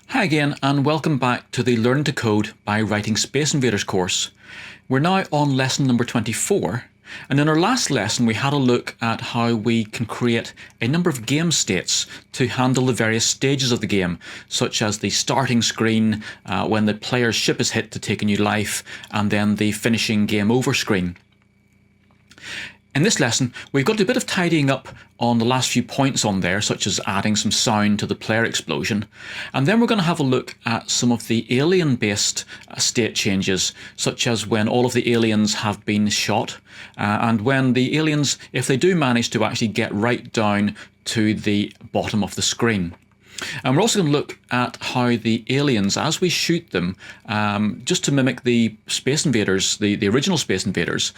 Hi again, and welcome back to the Learning to Code by Writing Space Invaders course. We're now on lesson number 24, and in our last lesson we had a look at how we can create a number of game states to handle the various stages of the game, such as the starting screen when the player's ship is hit to take a new life, and then the finishing game over screen. In this lesson, we've got a bit of tidying up on the last few points on there, such as adding some sound to the player explosion. And then we're going to have a look at some of the alien-based state changes, such as when all of the aliens have been shot, and when the aliens, if they do manage to actually get right down to the bottom of the screen. And we're also going to look at how the aliens, as we shoot them, just to mimic the Space Invaders, the original Space Invaders,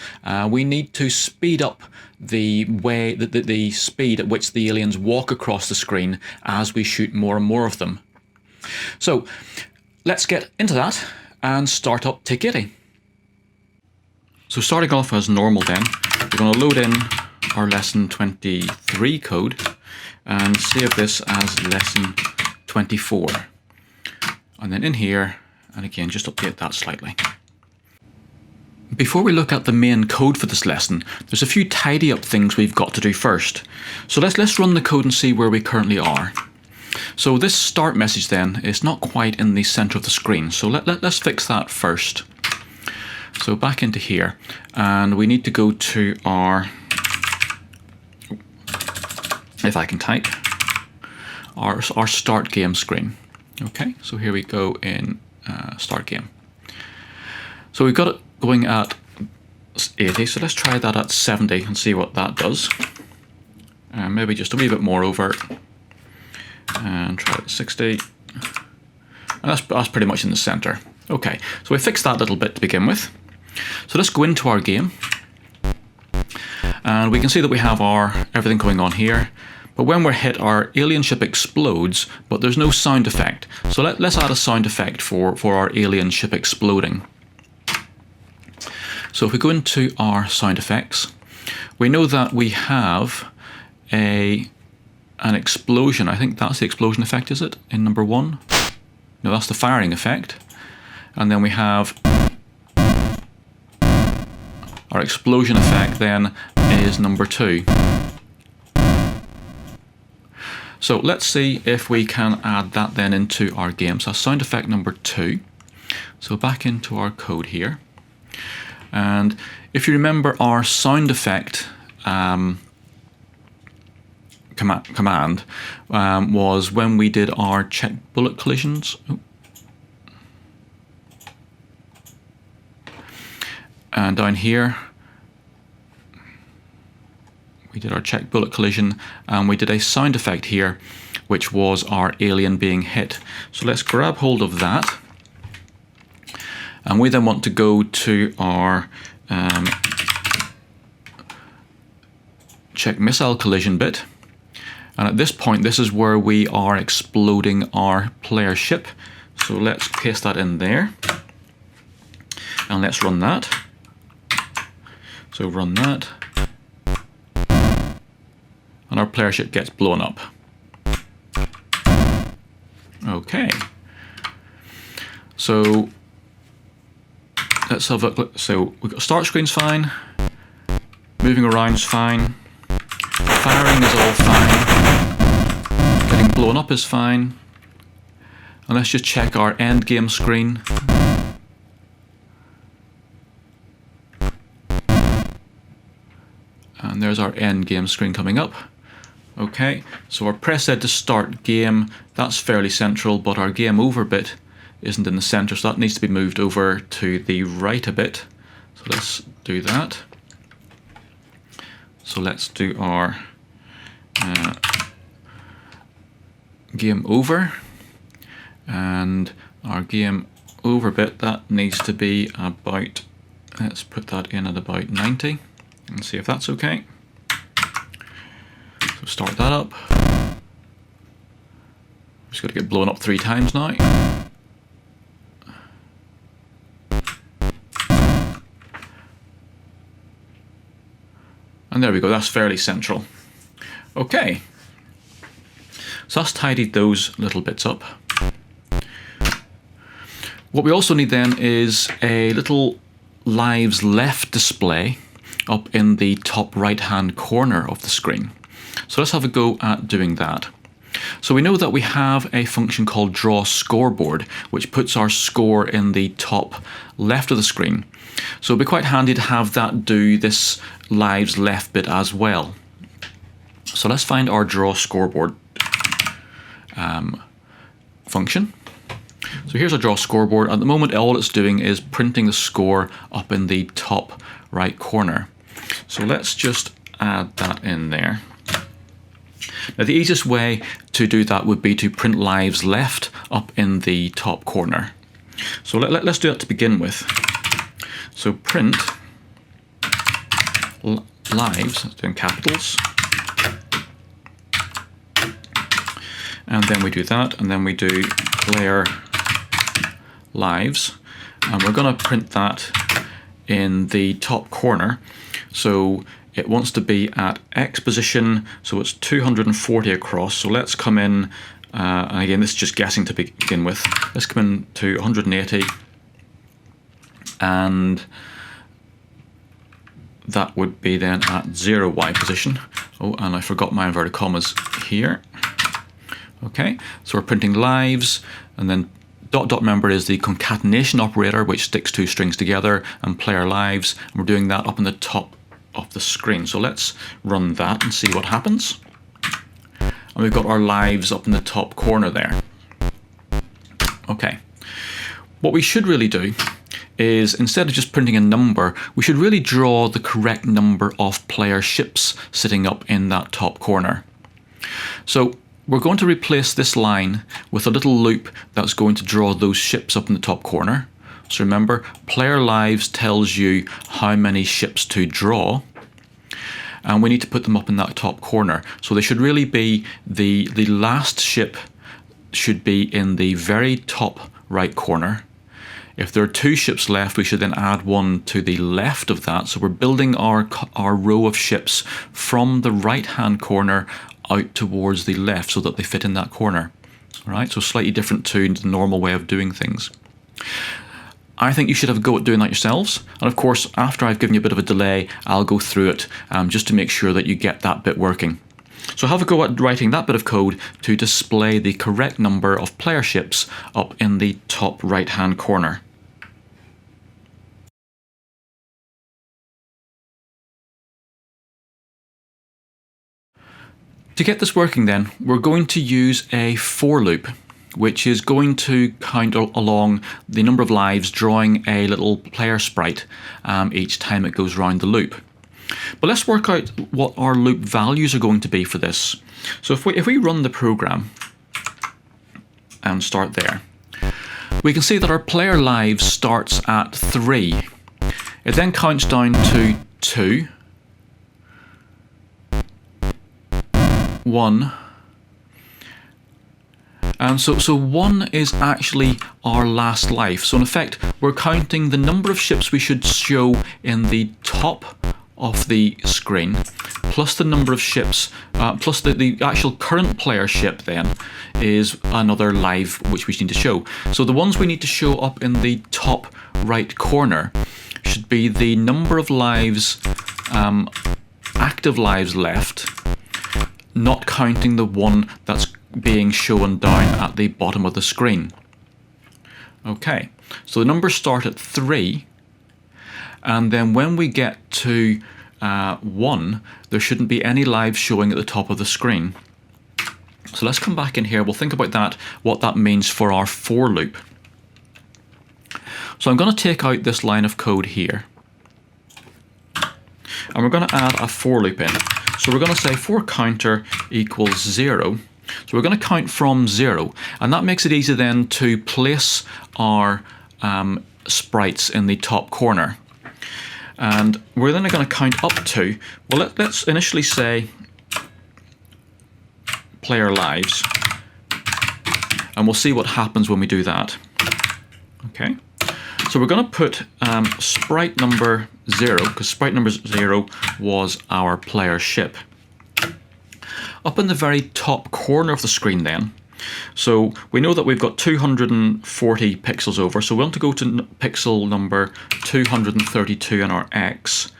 we need to speed up the way, the speed at which the aliens walk across the screen as we shoot more and more of them. So let's get into that and start up Take 80. So starting off as normal then, we're going to load in our lesson 23 code and save this as lesson 24. And then in here, and again, just update that slightly. Before we look at the main code for this lesson, there's a few tidy up things we've got to do first. So let's run the code and see where we currently are. So this start message then is not quite in the center of the screen. So let's fix that first. So back into here, and we need to go to our, if I can type, our start game screen. Okay, so here we go in start game. So we've got it going at 80, so let's try that at 70 and see what that does. Maybe just a wee bit more over, and try it at 60. And that's pretty much in the center. Okay, so we fixed that little bit to begin with. So let's go into our game. And we can see that we have our everything going on here. But when we're hit, our alien ship explodes, but there's no sound effect. So let's add a sound effect for our alien ship exploding. So if we go into our sound effects, we know that we have an explosion. I think that's the explosion effect, is it? In number 1? No, that's the firing effect. And then we have our explosion effect then is number 2. So let's see if we can add that then into our game. So sound effect number 2. So back into our code here. And if you remember, our sound effect command was when we did our check bullet collisions. And down here, we did our check bullet collision, and we did a sound effect here, which was our alien being hit. So let's grab hold of that. And we then want to go to our check missile collision bit. And at this point, this is where we are exploding our player ship. So let's paste that in there. And let's run that. So run that. And our player ship gets blown up. Okay. So let's have a look. So we've got start screen's fine. Moving around's fine. Firing is all fine. Getting blown up is fine. And let's just check our end game screen. And there's our end game screen coming up. Okay, so our press Z to start game, that's fairly central, but our game over bit isn't in the center, so that needs to be moved over to the right a bit. So let's do that. So let's do our game over, and our game over bit, that needs to be about, let's put that in at about 90 and see if that's okay. So start that up. Just got to get blown up 3 times now. And there we go, that's fairly central. Okay, so that's tidied those little bits up. What we also need then is a little lives left display up in the top right hand corner of the screen. So let's have a go at doing that. So we know that we have a function called draw scoreboard, which puts our score in the top left of the screen. So it'd be quite handy to have that do this lives left bit as well. So let's find our draw scoreboard function. So here's our draw scoreboard. At the moment, all it's doing is printing the score up in the top right corner. So let's just add that in there. Now the easiest way to do that would be to print lives left up in the top corner. So let's do that to begin with. So print lives, that's in capitals. And then we do that, and then we do player lives. And we're going to print that in the top corner. So it wants to be at X position, so it's 240 across. So let's come in, and again, this is just guessing to begin with. Let's come in to 180, and that would be then at 0Y position. Oh, and I forgot my inverted commas here. Okay, so we're printing lives, and then dot dot remember is the concatenation operator, which sticks two strings together, and player lives, and we're doing that up in the top of the screen. So let's run that and see what happens. And we've got our lives up in the top corner there. Okay, what we should really do is, instead of just printing a number, we should really draw the correct number of player ships sitting up in that top corner. So we're going to replace this line with a little loop that's going to draw those ships up in the top corner. So remember, player lives tells you how many ships to draw, and we need to put them up in that top corner. So they should really be, the last ship should be in the very top right corner. If there are two ships left, we should then add one to the left of that. So we're building our row of ships from the right hand corner out towards the left so that they fit in that corner. All right, so slightly different to the normal way of doing things. I think you should have a go at doing that yourselves. And of course, after I've given you a bit of a delay, I'll go through it just to make sure that you get that bit working. So have a go at writing that bit of code to display the correct number of player ships up in the top right hand corner. To get this working then, we're going to use a for loop, which is going to count along the number of lives, drawing a little player sprite each time it goes round the loop. But let's work out what our loop values are going to be for this. So if we run the program and start there, we can see that our player lives starts at 3. It then counts down to 2, 1, and so 1 is actually our last life. So in effect, we're counting the number of ships we should show in the top of the screen, plus the number of ships, plus the actual current player ship then is another live which we need to show. So the ones we need to show up in the top right corner should be the number of lives, active lives left, not counting the one that's being shown down at the bottom of the screen. Okay, so the numbers start at 3, and then when we get to 1, there shouldn't be any lives showing at the top of the screen. So let's come back in here. We'll think about that, what that means for our for loop. So I'm going to take out this line of code here, and we're going to add a for loop in. So we're going to say for counter equals 0. So we're going to count from 0, and that makes it easy then to place our sprites in the top corner. And we're then going to count up to, well, let's initially say player lives, and we'll see what happens when we do that. Okay, so we're going to put sprite number 0, because sprite number 0 was our player ship. Up in the very top corner of the screen then, so we know that we've got 240 pixels over, so we want to go to pixel number 232 on our X,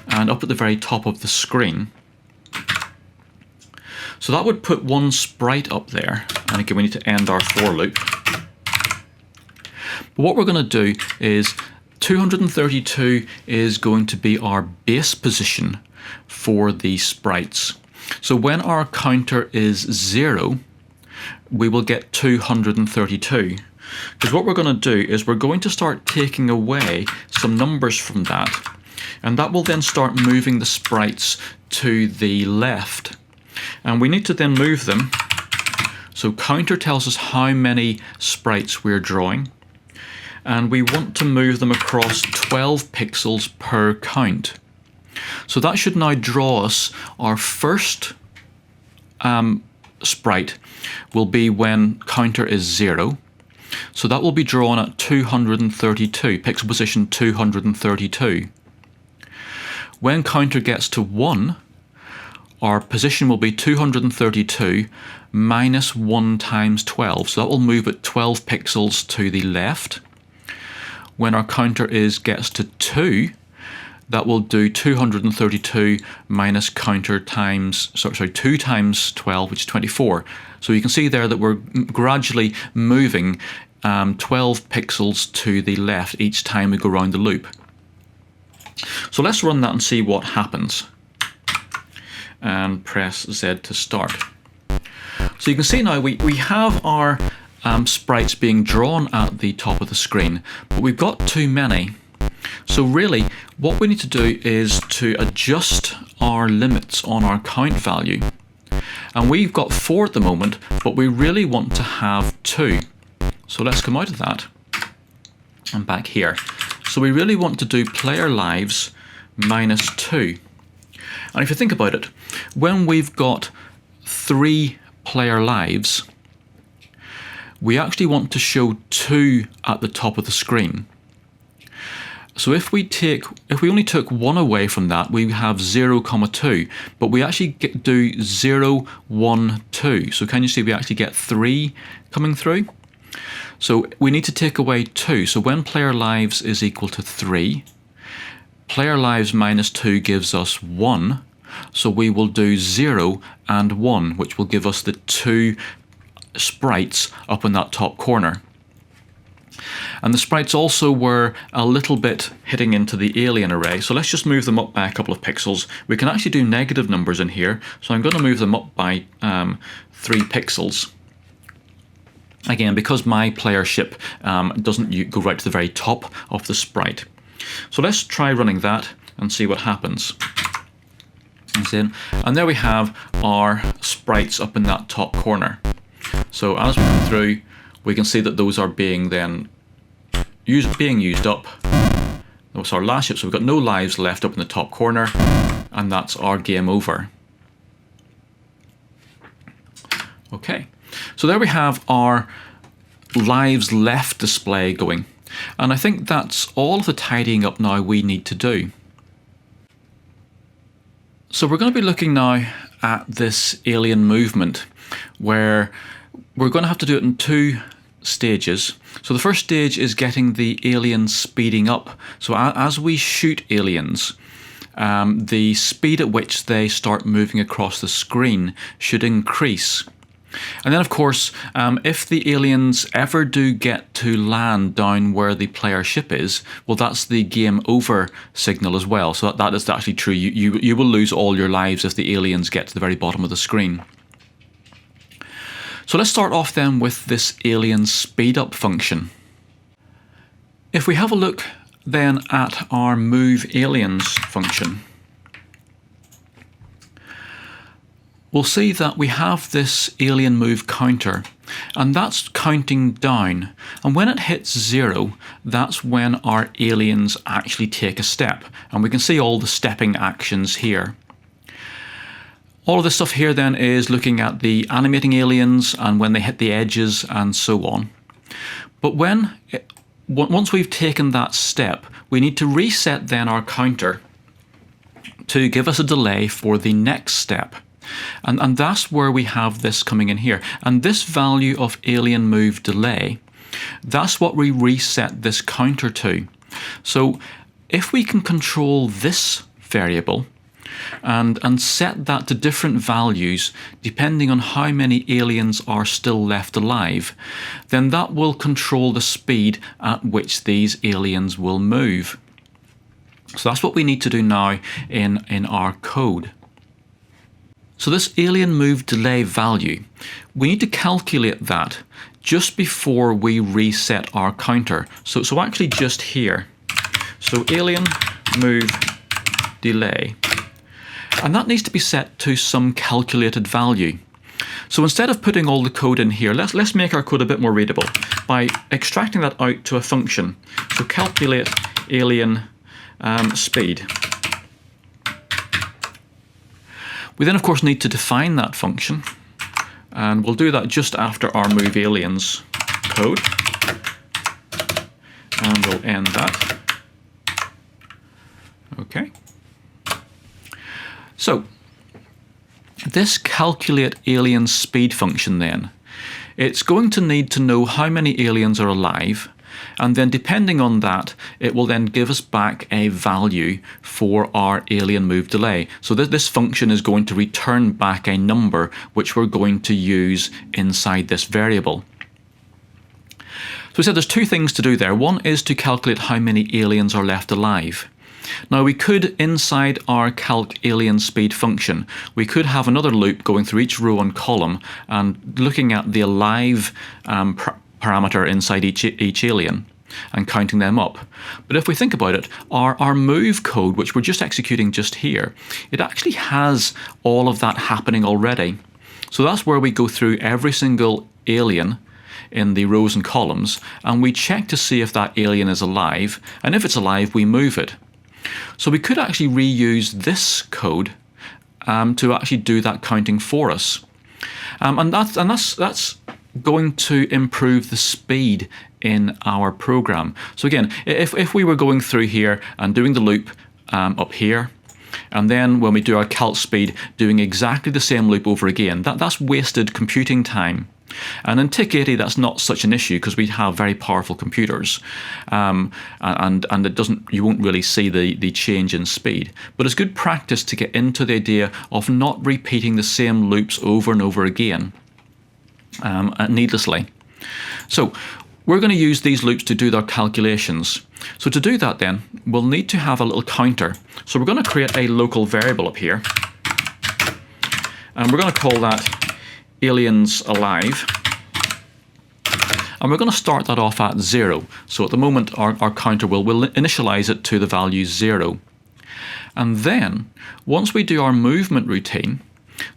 and up at the very top of the screen. So that would put one sprite up there, and again we need to end our for loop. But what we're going to do is 232 is going to be our base position for the sprites. So when our counter is 0, we will get 232. Because what we're going to do is we're going to start taking away some numbers from that, and that will then start moving the sprites to the left. And we need to then move them. So counter tells us how many sprites we're drawing, and we want to move them across 12 pixels per count. So that should now draw us our first sprite will be when counter is 0. So that will be drawn at 232, pixel position 232. When counter gets to 1, our position will be 232 minus 1 times 12. So that will move it 12 pixels to the left. When our counter gets to 2, that will do 232 minus counter times, 2 times 12, which is 24. So you can see there that we're gradually moving 12 pixels to the left each time we go around the loop. So let's run that and see what happens. And press Z to start. So you can see now we have our sprites being drawn at the top of the screen, but we've got too many. So really what we need to do is to adjust our limits on our count value. And we've got 4 at the moment, but we really want to have 2. So let's come out of that and back here. So we really want to do player lives minus 2. And if you think about it, when we've got 3 player lives, we actually want to show 2 at the top of the screen. So if we only took 1 away from that, we have 0, 2, but we actually do 0, 1, 2. So can you see we actually get 3 coming through? So we need to take away 2. So when player lives is equal to 3, player lives minus 2 gives us 1. So we will do 0 and 1, which will give us the 2 sprites up in that top corner. And the sprites also were a little bit hitting into the alien array. So let's just move them up by a couple of pixels. We can actually do negative numbers in here. So I'm going to move them up by 3 pixels. Again, because my player ship doesn't go right to the very top of the sprite. So let's try running that and see what happens. And there we have our sprites up in that top corner. So as we go through, we can see that those are being used up. That was our last ship, so we've got no lives left up in the top corner, and that's our game over. Okay, so there we have our lives left display going, and I think that's all of the tidying up now we need to do. So we're going to be looking now at this alien movement, where we're going to have to do it in 2 stages. So the first stage is getting the aliens speeding up. So as we shoot aliens, the speed at which they start moving across the screen should increase. And then of course, if the aliens ever do get to land down where the player ship is, well, that's the game over signal as well. So that is actually true. You will lose all your lives if the aliens get to the very bottom of the screen. So let's start off then with this alien speed up function. If we have a look then at our move aliens function, we'll see that we have this alien move counter, and that's counting down. And when it hits 0, that's when our aliens actually take a step. And we can see all the stepping actions here. All of this stuff here then is looking at the animating aliens and when they hit the edges and so on. But when once we've taken that step, we need to reset then our counter to give us a delay for the next step. And that's where we have this coming in here. And this value of alien move delay, that's what we reset this counter to. So if we can control this variable and set that to different values depending on how many aliens are still left alive, then that will control the speed at which these aliens will move. So that's what we need to do now in our code. So this alien move delay value, we need to calculate that just before we reset our counter. So actually just here. So alien move delay. And that needs to be set to some calculated value. So instead of putting all the code in here, let's make our code a bit more readable by extracting that out to a function. So calculate alien speed. We then of course need to define that function, and we'll do that just after our move aliens code, and we'll end that. Okay. So this calculate alien speed function then, it's going to need to know how many aliens are alive, and then depending on that, it will then give us back a value for our alien move delay. So this function is going to return back a number which we're going to use inside this variable. So we said there's two things to do there. One is to calculate how many aliens are left alive. Now we could, inside our calc alien speed function, we could have another loop going through each row and column and looking at the alive parameter inside each alien and counting them up. But if we think about it, our move code, which we're just executing just here, it actually has all of that happening already. So that's where we go through every single alien in the rows and columns, and we check to see if that alien is alive, and if it's alive, we move it. So we could actually reuse this code to actually do that counting for us, and that's going to improve the speed in our program. So again, if we were going through here and doing the loop up here, and then when we do our calc speed, doing exactly the same loop over again, that's wasted computing time. And in TIC80, that's not such an issue because we have very powerful computers, and it doesn't. You won't really see the change in speed. But it's good practice to get into the idea of not repeating the same loops over and over again, needlessly. So we're going to use these loops to do our calculations. So to do that, then we'll need to have a little counter. So we're going to create a local variable up here, and we're going to call that aliens alive, and we're going to start that off at 0. So at the moment our counter will initialize it to the value 0, and then once we do our movement routine,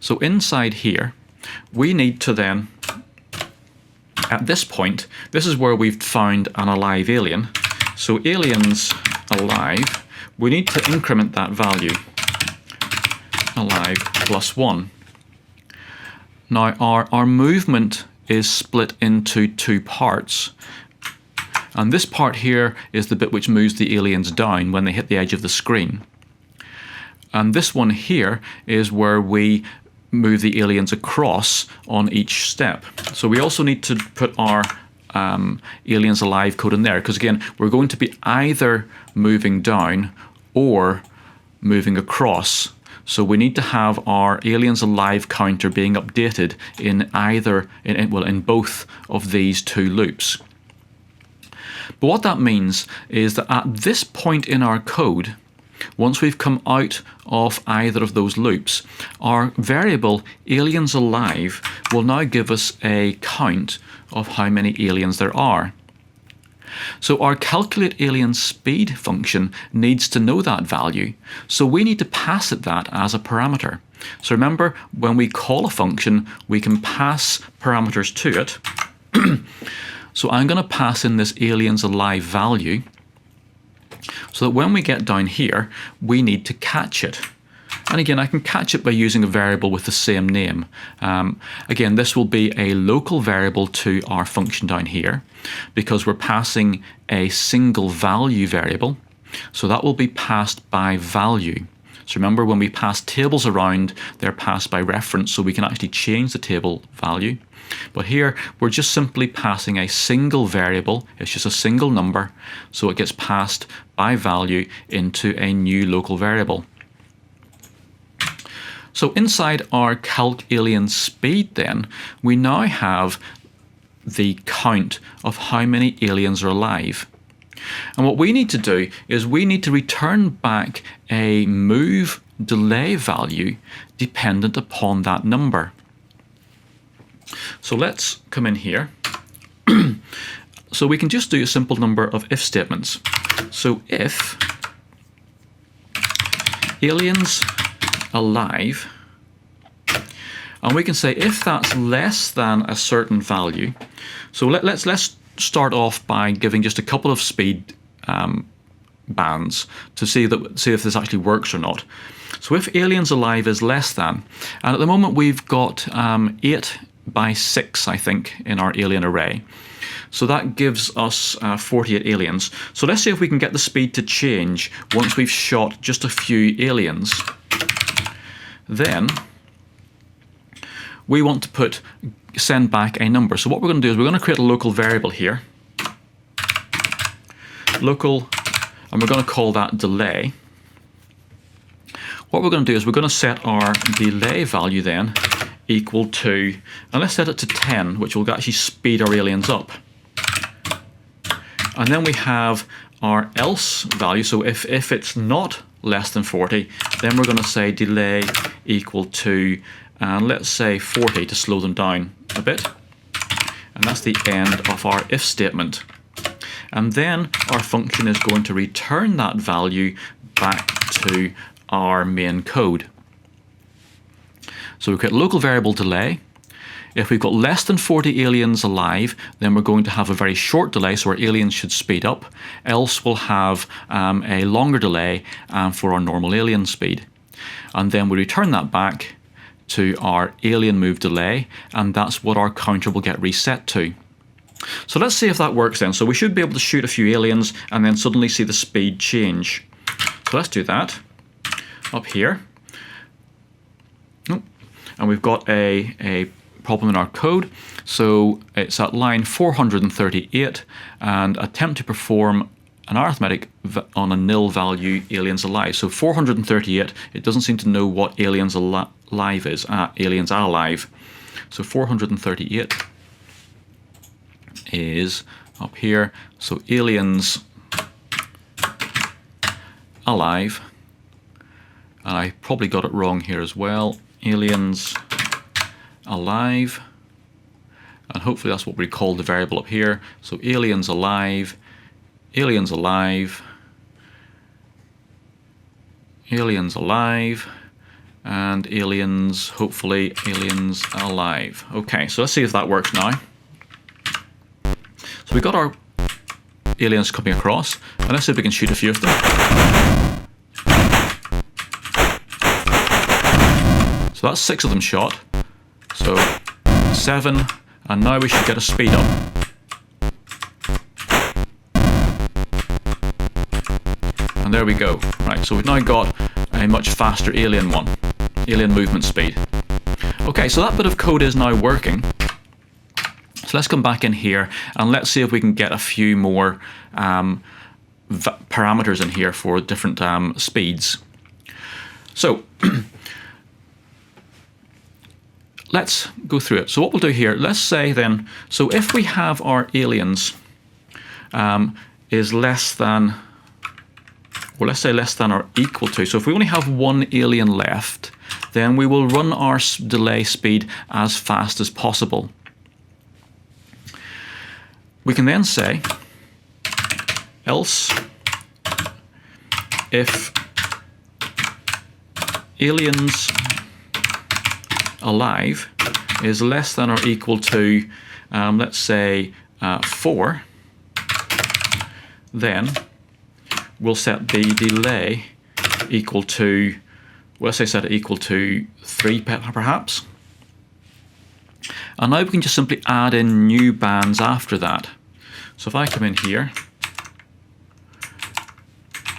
so inside here we need to then, at this point, this is where we've found an alive alien. So aliens alive, we need to increment that value, alive +1. Now our movement is split into two parts, and this part here is the bit which moves the aliens down when they hit the edge of the screen, and this one here is where we move the aliens across on each step. So we also need to put our aliens alive code in there, because again we're going to be either moving down or moving across. So we need to have our aliens alive counter being updated in both of these two loops. But what that means is that at this point in our code, once we've come out of either of those loops, our variable aliens alive will now give us a count of how many aliens there are. So our calculate alien speed function needs to know that value, so we need to pass it that as a parameter. So remember, when we call a function, we can pass parameters to it. So I'm going to pass in this aliens alive value, so that when we get down here, we need to catch it. And again, I can catch it by using a variable with the same name. Again, this will be a local variable to our function down here because we're passing a single value variable. So that will be passed by value. So remember, when we pass tables around, they're passed by reference, so we can actually change the table value. But here, we're just simply passing a single variable. It's just a single number, so it gets passed by value into a new local variable. So inside our calc alien speed then, we now have the count of how many aliens are alive. And what we need to do is we need to return back a move delay value dependent upon that number. So let's come in here. So we can just do a simple number of if statements. So if aliens alive, and we can say if that's less than a certain value. So let's start off by giving just a couple of speed bands to see if this actually works or not. So if aliens alive is less than, and at the moment we've got 8 by 6, I think, in our alien array. So that gives us 48 aliens. So let's see if we can get the speed to change once we've shot just a few aliens. Then we want to send back a number. So what we're going to do is we're going to create a local variable here. Local, and we're going to call that delay. What we're going to do is we're going to set our delay value then equal to, and let's set it to 10, which will actually speed our aliens up. And then we have our else value. So if it's not less than 40, then we're going to say delay equal to, and let's say 40 to slow them down a bit. And that's the end of our if statement. And then our function is going to return that value back to our main code. So we create local variable delay. If we've got less than 40 aliens alive, then we're going to have a very short delay, so our aliens should speed up. Else we'll have a longer delay for our normal alien speed. And then we return that back to our alien move delay, and that's what our counter will get reset to. So let's see if that works then. So we should be able to shoot a few aliens and then suddenly see the speed change. So let's do that up here. And we've got a problem in our code. So it's at line 438 and attempt to perform an arithmetic on a nil value aliens alive. So 438, it doesn't seem to know what aliens alive is. Aliens are alive. So 438 is up here. So aliens alive. And I probably got it wrong here as well. Aliens alive, and hopefully that's what we call the variable up here. So aliens alive, aliens alive, aliens alive, and aliens, hopefully aliens alive. Okay, so let's see if that works now. So we've got our aliens coming across, and let's see if we can shoot a few of them. So that's 6 of them shot. So 7, and now we should get a speed up. And there we go. Right, so we've now got a much faster alien one, alien movement speed. Okay, so that bit of code is now working. So let's come back in here and let's see if we can get a few more parameters in here for different speeds. So let's go through it. So what we'll do here, let's say then, so if we have our aliens is less than, or let's say less than or equal to, so if we only have one alien left, then we will run our delay speed as fast as possible. We can then say, else if aliens alive is less than or equal to, let's say 4, then we'll set the delay equal to well, let's say set it equal to 3 perhaps. And now we can just simply add in new bands after that. So if I come in here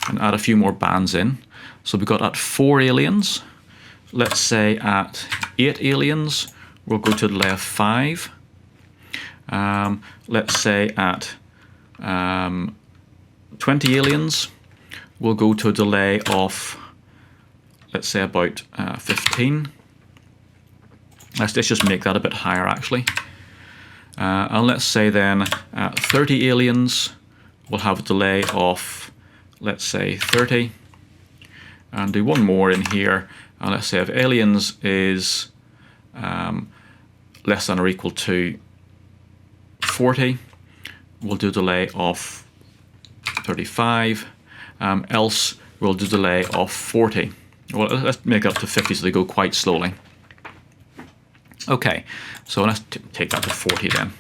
and add a few more bands in. So we've got at 4 aliens. Let's say at 8 aliens, we'll go to a delay of 5. Let's say at 20 aliens, we'll go to a delay of, let's say, about 15. Let's just make that a bit higher, actually. And let's say then at 30 aliens, we'll have a delay of, let's say, 30. And do one more in here. And let's say if aliens is less than or equal to 40, we'll do a delay of 35. Else we'll do a delay of 40. Well, let's make it up to 50 so they go quite slowly. Okay, so let's take that to 40 then.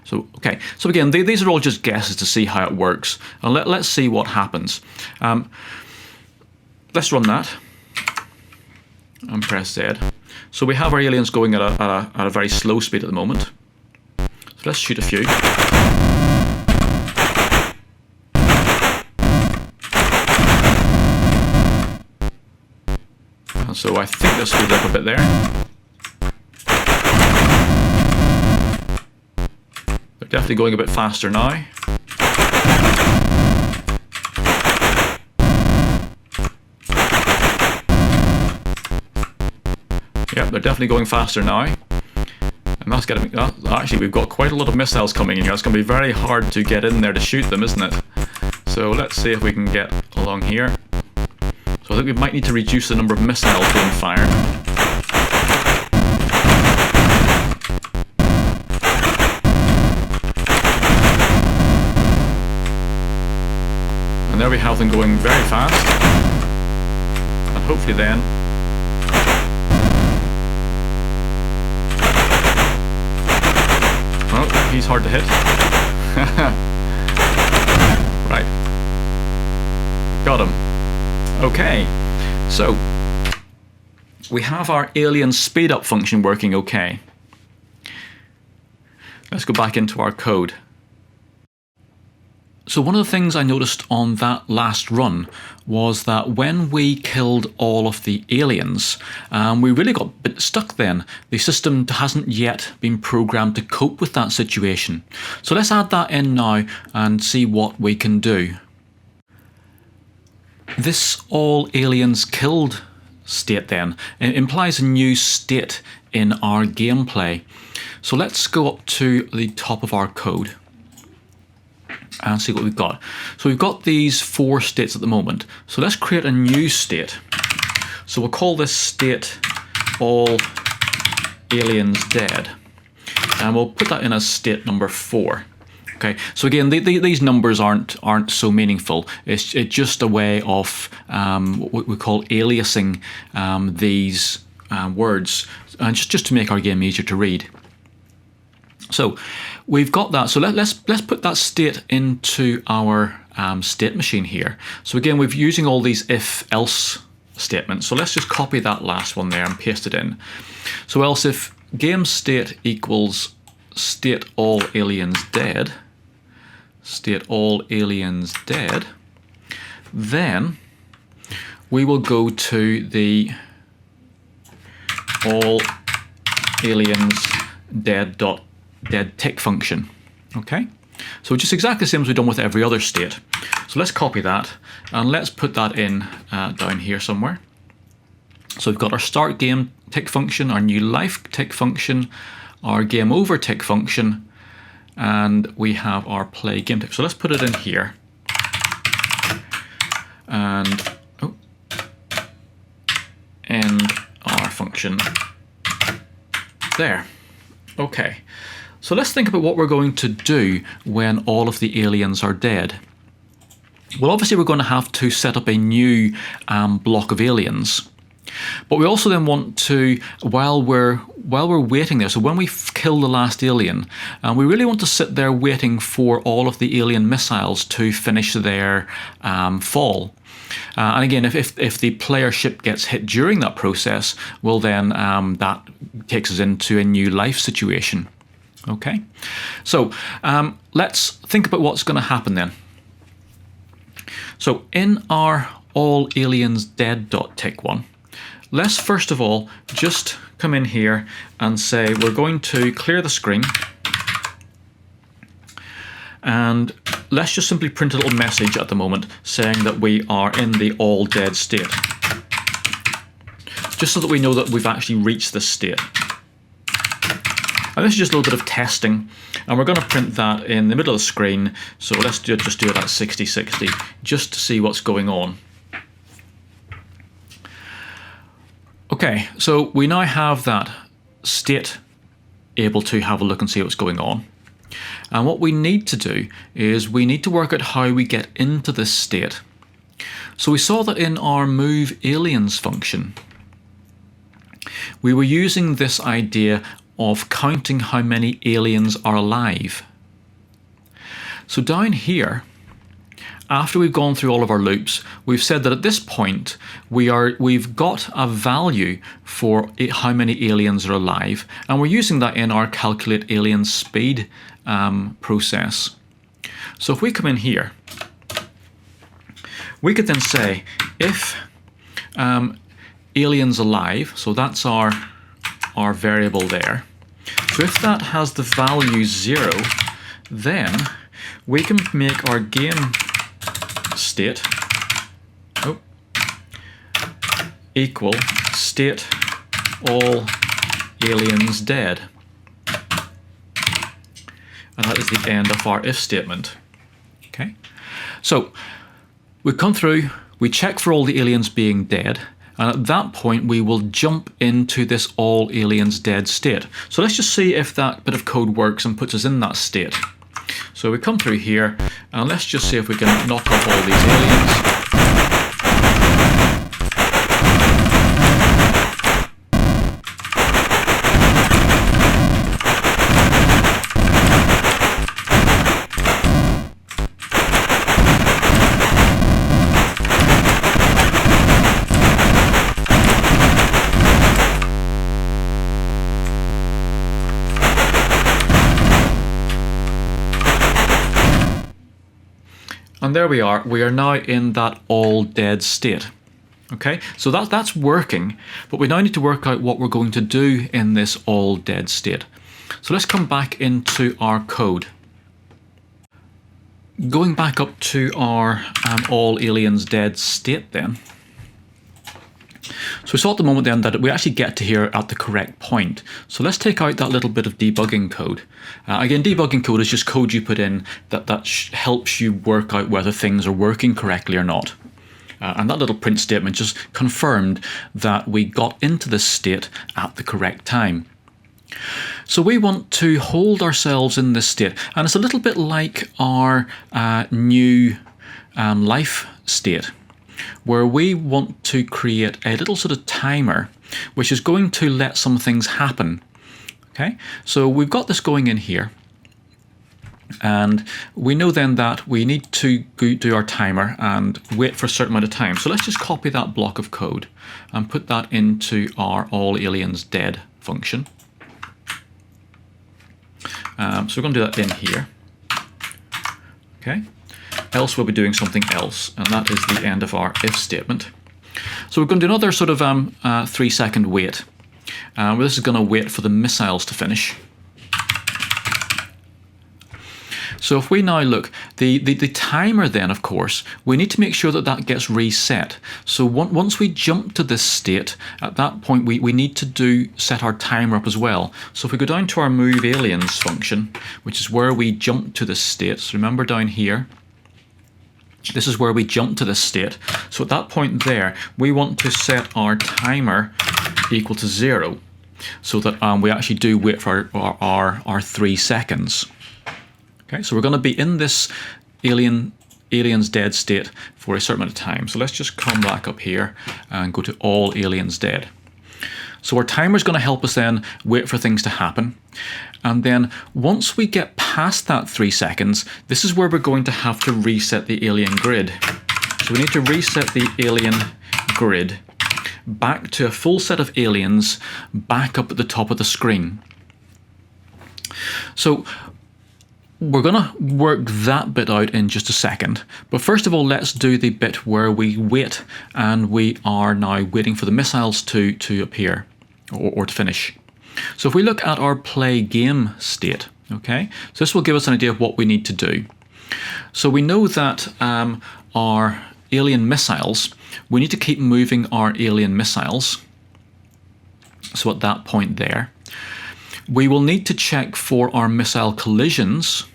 So, okay, so again, these are all just guesses to see how it works. And let's see what happens. Let's run that and press Z. So we have our aliens going at a very slow speed at the moment. So let's shoot a few. And so I think this speeds up a bit there. They're definitely going a bit faster now. Yep, they're definitely going faster now. And that's getting, actually we've got quite a lot of missiles coming in here. It's going to be very hard to get in there to shoot them, isn't it? So let's see if we can get along here. So I think we might need to reduce the number of missiles being fired. And there we have them going very fast. And hopefully then he's hard to hit. Right. Got him. Okay. So we have our alien speed up function working okay. Let's go back into our code. So one of the things I noticed on that last run was that when we killed all of the aliens, we really got a bit stuck then. The system hasn't yet been programmed to cope with that situation. So let's add that in now and see what we can do. This all aliens killed state then implies a new state in our gameplay. So let's go up to the top of our code and see what we've got. So we've got these 4 states at the moment. So let's create a new state. So we'll call this state all aliens dead. And we'll put that in as state number 4. Okay, so again, these numbers aren't so meaningful. It's just a way of what we call aliasing these words, and just to make our game easier to read. So we've got that. So let's put that state into our state machine here. So again, we're using all these if-else statements. So let's just copy that last one there and paste it in. So else if game state equals state all aliens dead, state all aliens dead, then we will go to the all aliens dead tick function. Okay, so just exactly the same as we've done with every other state. So let's copy that and let's put that in down here somewhere. So we've got our start game tick function, our new life tick function, our game over tick function, and we have our play game tick. So let's put it in here. And end our function there. Okay. So let's think about what we're going to do when all of the aliens are dead. Well, obviously we're going to have to set up a new block of aliens. But we also then want to, while we're waiting there, so when we kill the last alien, we really want to sit there waiting for all of the alien missiles to finish their fall. And again, if the player ship gets hit during that process, well then that takes us into a new life situation. Okay, so let's think about what's going to happen then. So in our all aliens dead.tick one, let's first of all just come in here and say we're going to clear the screen, and let's just simply print a little message at the moment saying that we are in the all dead state, just so that we know that we've actually reached this state. And this is just a little bit of testing, and we're going to print that in the middle of the screen, so let's just do it at 6060 just to see what's going on. Okay, so we now have that state able to have a look and see what's going on. And what we need to do is we need to work out how we get into this state. So we saw that in our move aliens function, we were using this idea of counting how many aliens are alive. So down here, after we've gone through all of our loops, we've said that at this point we've got a value for how many aliens are alive, and we're using that in our calculate alien speed process. So if we come in here, we could then say if aliens alive, so that's our variable there. So if that has the value 0, then we can make our game state equal state all aliens dead. And that is the end of our if statement. Okay, so we come through, we check for all the aliens being dead, and at that point we will jump into this all aliens dead state. So let's just see if that bit of code works and puts us in that state. So we come through here, and let's just see if we can knock off all these aliens. And there we are now in that all dead state. Okay, so that's working, but we now need to work out what we're going to do in this all dead state. So let's come back into our code. Going back up to our all aliens dead state then. So we saw at the moment then that we actually get to here at the correct point. So let's take out that little bit of debugging code. Again, debugging code is just code you put in that helps you work out whether things are working correctly or not. And that little print statement just confirmed that we got into this state at the correct time. So we want to hold ourselves in this state, and it's a little bit like our new life state, where we want to create a little sort of timer which is going to let some things happen. Okay, so we've got this going in here, and we know then that we need to do our timer and wait for a certain amount of time. So let's just copy that block of code and put that into our all aliens dead function. So we're going to do that in here. Okay, else we'll be doing something else, and that is the end of our if statement. So we're going to do another sort of 3-second wait. This is going to wait for the missiles to finish. So if we now look, the timer then, of course, we need to make sure that that gets reset. So once we jump to this state, at that point we need to set our timer up as well. So if we go down to our move aliens function, which is where we jump to this state, so remember down here, this is where we jump to this state. So at that point there, we want to set our timer equal to 0, so that we actually do wait for our 3 seconds. Okay, so we're going to be in this aliens dead state for a certain amount of time. So let's just come back up here and go to all aliens dead. So our timer is going to help us then wait for things to happen. And then once we get past that 3 seconds, this is where we're going to have to reset the alien grid. So So we need to reset the alien grid back to a full set of aliens back up at the top of the screen. So we're going to work that bit out in just a second. But first of all, let's do the bit where we wait, and we are now waiting for the missiles to appear or to finish. So if we look at our play game state, okay, so this will give us an idea of what we need to do. So we know that our alien missiles, we need to keep moving our alien missiles. So at that point there, we will need to check for our missile collisions,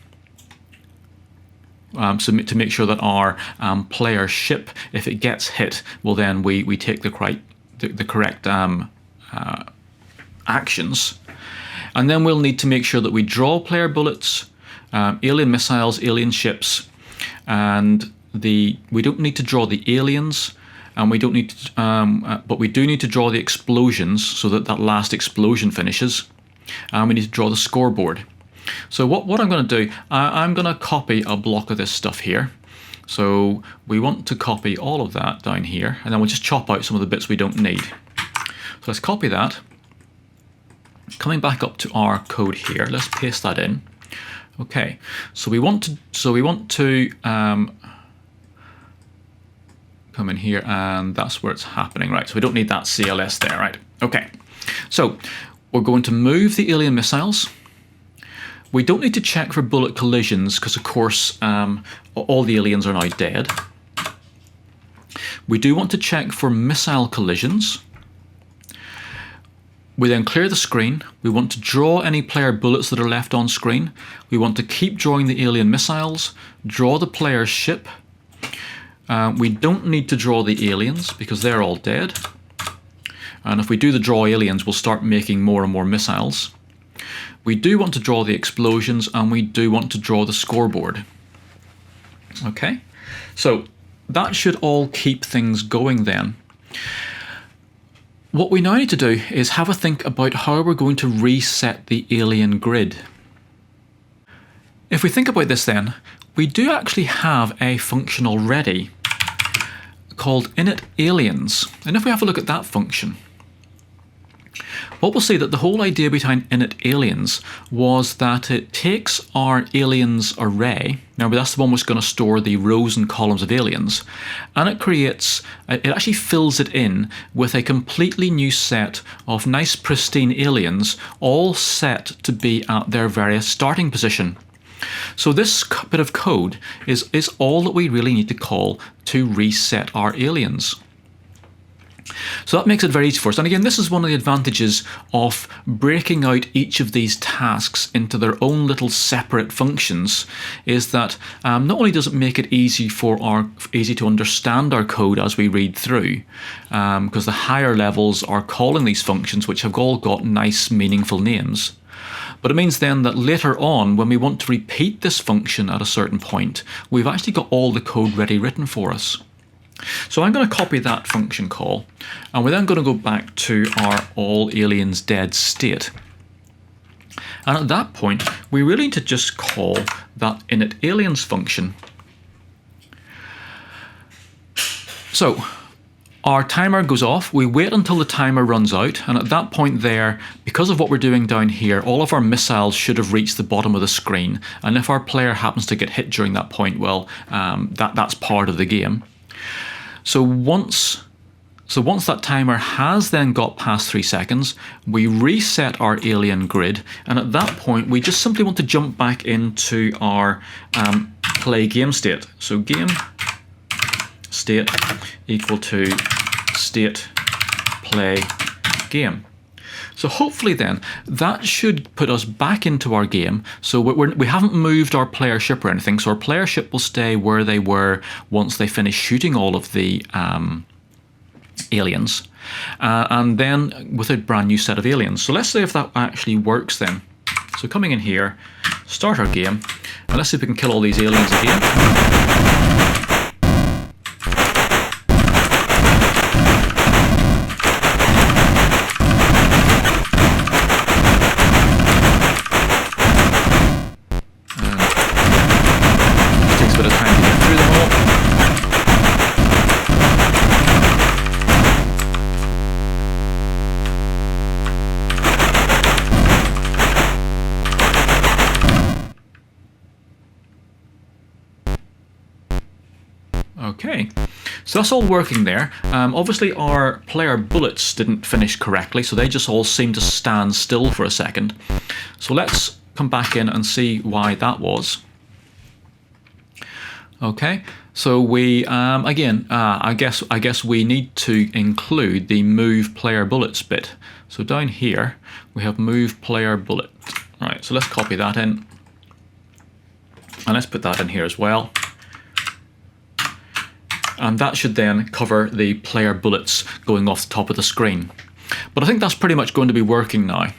so to make sure that our player ship, if it gets hit, well then we take the correct actions. And then we'll need to make sure that we draw player bullets, alien missiles, alien ships, and we don't need to draw the aliens, and we don't need to, but we do need to draw the explosions so that that last explosion finishes. And we need to draw the scoreboard. So what I'm going to do, I'm going to copy a block of this stuff here. So we want to copy all of that down here, and then we'll just chop out some of the bits we don't need. So let's copy that. Coming back up to our code here, let's paste that in. Okay, so we want to come in here, and that's where it's happening, right? So we don't need that CLS there, right? Okay, so we're going to move the alien missiles. We don't need to check for bullet collisions because, of course, all the aliens are now dead. We do want to check for missile collisions. We then clear the screen. We want to draw any player bullets that are left on screen. We want to keep drawing the alien missiles, draw the player's ship. We don't need to draw the aliens because they're all dead. And if we do the draw aliens, we'll start making more and more missiles. We do want to draw the explosions, and we do want to draw the scoreboard. Okay, so that should all keep things going then. What we now need to do is have a think about how we're going to reset the alien grid. If we think about this then, we do actually have a function already called initAliens. And if we have a look at that function, what we'll see that the whole idea behind initAliens was that it takes our aliens array, now that's the one which is going to store the rows and columns of aliens, and it actually fills it in with a completely new set of nice pristine aliens, all set to be at their various starting position. So this bit of code is all that we really need to call to reset our aliens. So that makes it very easy for us. And again, this is one of the advantages of breaking out each of these tasks into their own little separate functions, is that not only does it make it easy to understand our code as we read through, because the higher levels are calling these functions, which have all got nice, meaningful names. But it means then that later on, when we want to repeat this function at a certain point, we've actually got all the code ready written for us. So I'm going to copy that function call, and we're then going to go back to our all aliens dead state. And at that point, we really need to just call that initAliens function. So our timer goes off, we wait until the timer runs out, and at that point there, because of what we're doing down here, all of our missiles should have reached the bottom of the screen, and if our player happens to get hit during that point, well, that's part of the game. So once that timer has then got past 3 seconds, we reset our alien grid, and at that point we just simply want to jump back into our play game state. So game state equal to state play game. So hopefully then that should put us back into our game. So we haven't moved our player ship or anything, so our player ship will stay where they were once they finish shooting all of the aliens, and then with a brand new set of aliens. So let's see if that actually works then. So coming in here, start our game, and let's see if we can kill all these aliens again. Okay, so that's all working there. Obviously our player bullets didn't finish correctly, so they just all seem to stand still for a second. So let's come back in and see why that was. Okay, so we again, I guess we need to include the move player bullets bit. So down here we have move player bullet. All right, so let's copy that in, and let's put that in here as well. And that should then cover the player bullets going off the top of the screen. But I think that's pretty much going to be working now.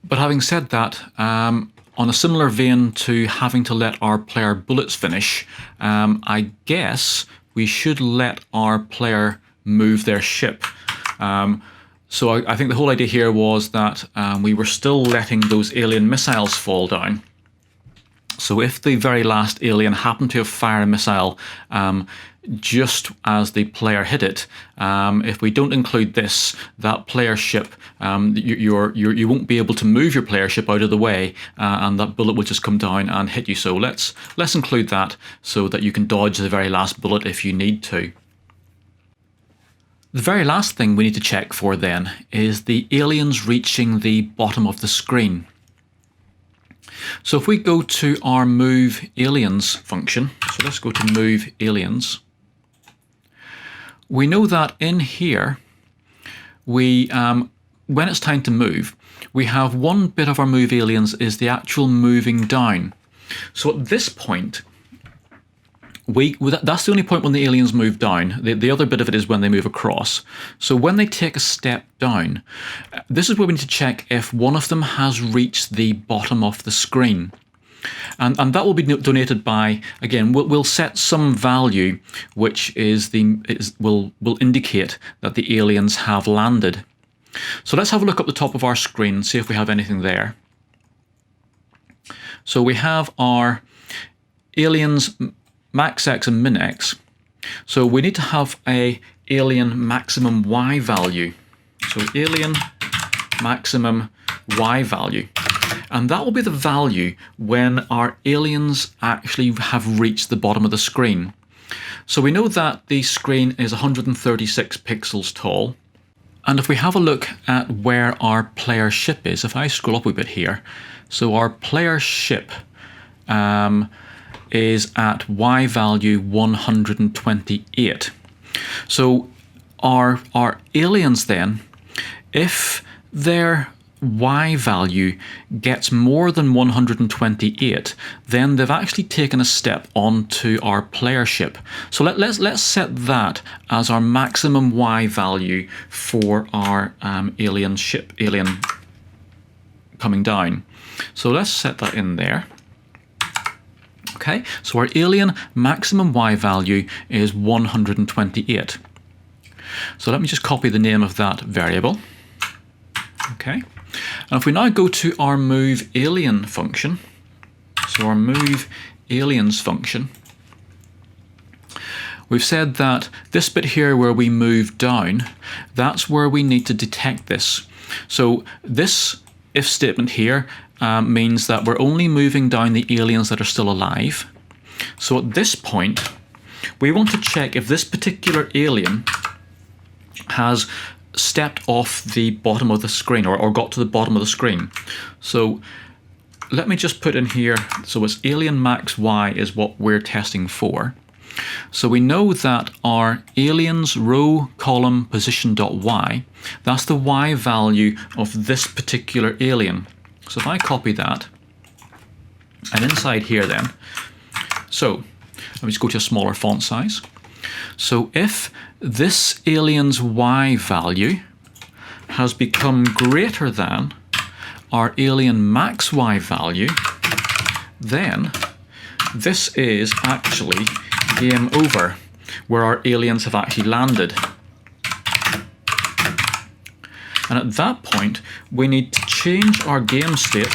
But having said that, on a similar vein to having to let our player bullets finish, I guess we should let our player move their ship. So I think the whole idea here was that we were still letting those alien missiles fall down. So if the very last alien happened to have fired a missile just as the player hit it, if we don't include this, that player ship, you won't be able to move your player ship out of the way, and that bullet will just come down and hit you. So let's include that so that you can dodge the very last bullet if you need to. The very last thing we need to check for then is the aliens reaching the bottom of the screen. So if we go to our move aliens function, so let's go to move aliens, we know that in here, we when it's time to move, we have one bit of our move aliens is the actual moving down. So at this point, that's the only point when the aliens move down. The other bit of it is when they move across. So when they take a step down, this is where we need to check if one of them has reached the bottom of the screen. And that will be donated by, again, we'll set some value which will indicate that the aliens have landed. So let's have a look up the top of our screen and see if we have anything there. So we have our aliens max X and min X. So we need to have a alien maximum Y value. So alien maximum Y value. And that will be the value when our aliens actually have reached the bottom of the screen. So we know that the screen is 136 pixels tall. And if we have a look at where our player ship is, if I scroll up a bit here, so our player ship is at Y value 128. So our aliens then, if their Y value gets more than 128, then they've actually taken a step onto our player ship. So let's set that as our maximum Y value for our alien coming down. So let's set that in there. Okay, so our alien maximum Y value is 128. So let me just copy the name of that variable. Okay, and if we now go to our move alien function, so our move aliens function, we've said that this bit here where we move down, that's where we need to detect this. So this if statement here means that we're only moving down the aliens that are still alive. So at this point, we want to check if this particular alien has stepped off the bottom of the screen or got to the bottom of the screen. So let me just put in here, so it's alien max Y is what we're testing for. So we know that our aliens row column position.y, that's the Y value of this particular alien. So if I copy that, and inside here then, so let me just go to a smaller font size. So if this alien's Y value has become greater than our alien max Y value, then this is actually game over, where our aliens have actually landed. And at that point, we need to change our game state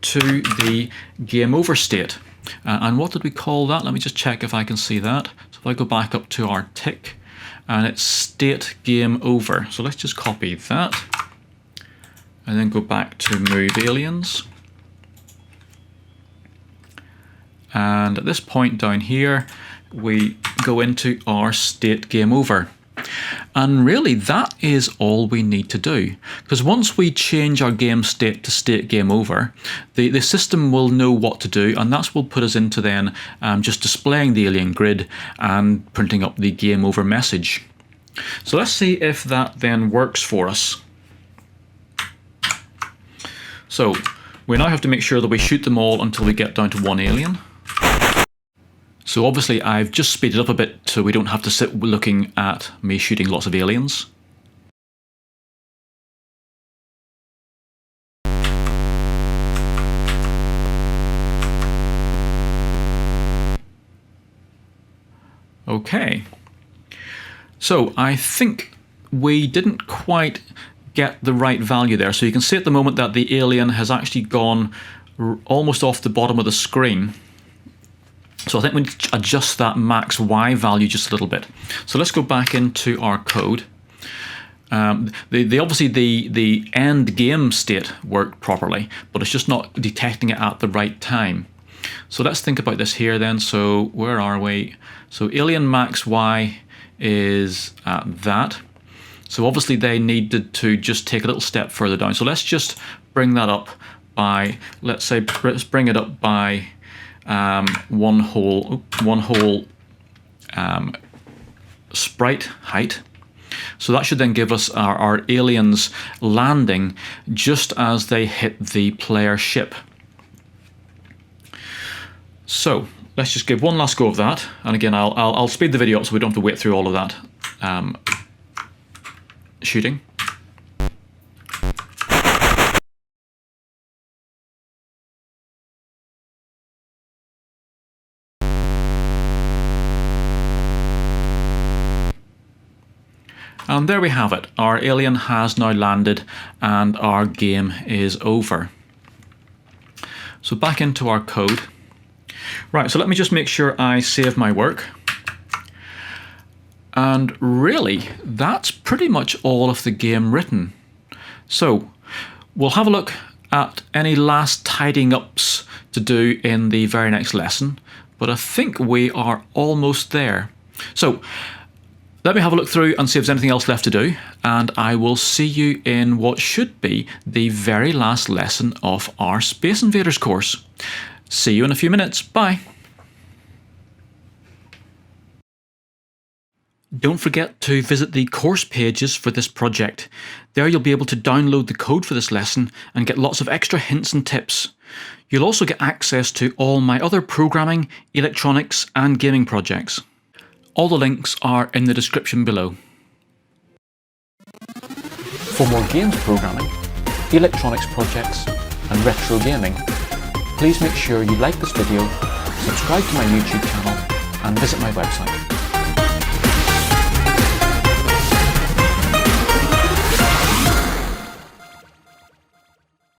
to the game over state. And what did we call that? Let me just check if I can see that. So if I go back up to our tick, and it's state game over. So let's just copy that, and then go back to move aliens. And at this point down here, we go into our state game over. And really that is all we need to do, because once we change our game state to state game over, the system will know what to do, and that's will put us into then just displaying the alien grid and printing up the game over message. So let's see if that then works for us. So we now have to make sure that we shoot them all until we get down to one alien. So obviously I've just speeded up a bit so we don't have to sit looking at me shooting lots of aliens. Okay. So I think we didn't quite get the right value there. So you can see at the moment that the alien has actually gone almost off the bottom of the screen. So I think we need to adjust that max Y value just a little bit. So let's go back into our code. Obviously the end game state worked properly, but it's just not detecting it at the right time. So let's think about this here then. So where are we? So alien max Y is at that. So obviously they needed to just take a little step further down. So let's just bring that up by, let's bring it up by one whole sprite height. So that should then give us our aliens landing just as they hit the player ship. So let's just give one last go of that, and again I'll speed the video up so we don't have to wait through all of that shooting. And there we have it. Our alien has now landed and our game is over. So back into our code. Right, so let me just make sure I save my work. And really, that's pretty much all of the game written. So we'll have a look at any last tidying ups to do in the very next lesson, but I think we are almost there. So let me have a look through and see if there's anything else left to do, and I will see you in what should be the very last lesson of our Space Invaders course. See you in a few minutes. Bye. Don't forget to visit the course pages for this project. There you'll be able to download the code for this lesson and get lots of extra hints and tips. You'll also get access to all my other programming, electronics and gaming projects. All the links are in the description below. For more games programming, electronics projects and retro gaming, please make sure you like this video, subscribe to my YouTube channel and visit my website.